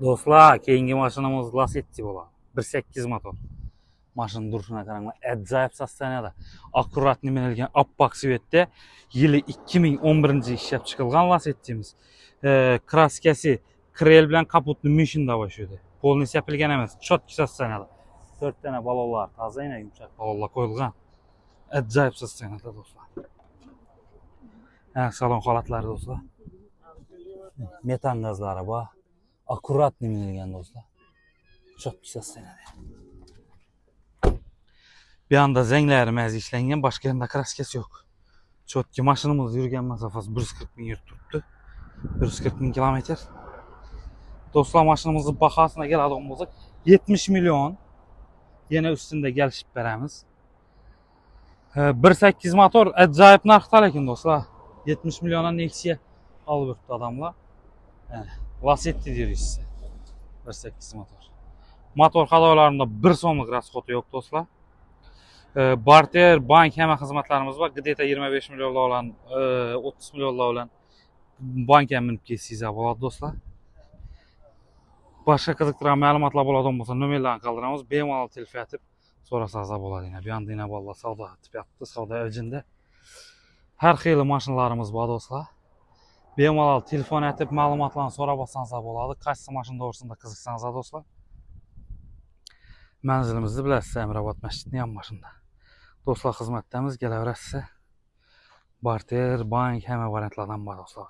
Do'stlar, keyingi mashinamiz Lacetti bo'ladi. 1.8 motor. Mashina durishini qaranglar, ajoyib sostaniyada. Akkurat nimalangan oppoq svetda yili 2011 ishlab chiqilgan Lacetti'miz. Kraskasi krel bilan kaputni mishinda boshlaydi. Polni sepilgan emas, chotki sostaniyada. 4 tane balonlar, tozayna yumshoq balonlar qo'yilgan. Ajoyib sostaniyada do'stlar. Salon holatlari do'stlar. Metan gazlari bor. Akkurat nimalangan do'stlar. Chotki sostaniyada. Bir anda zengleri mezi işlengen, başka yerinde kraskesi yok. Çotki maşinimiz yürüyen masafası 140 bin yurt tuttu. 140 bin kilometre. Dostlar, maşinimizin bakasına gel adamımızı 70 milyon. Yine üstünde gelişip veremiz. 1.8 motor acayip narxta lekin dostlar. 70 milyona Nexia'ya alıp öptü adamlar. Yani, Lacetti diyor size. 1.8 motor. Motor kadolarında bir so'mlik rasxoti yok dostlar. Barter, bank hema xizmatlarimiz var. G'deta 25 milyonla olan, 30 milyonla olan bank minib kelsangiz bo'ladi do'stlar. Boshqa qiziqtirgan ma'lumotlar bo'ladigan bo'lsa, nomerlarni qoldiramiz. Bemalol telefon etib so'rasangiz bo'ladi. Bu yoqda yana bolalar savdo qilyapti, savdo avjida. Har xil mashinalarimiz bor do'stlar. Bemalol telefon etib ma'lumotlarni so'rab olsangiz bo'ladi. Qaysi mashina to'g'risida qiziqsangiz do'stlar. Manzilimizni bilasiz, Amirobod masjidining yonboshida. Do'stlar, xizmatdamiz, kelaverasiz. Barter, bank, hamma variantlardan bor do'stlar.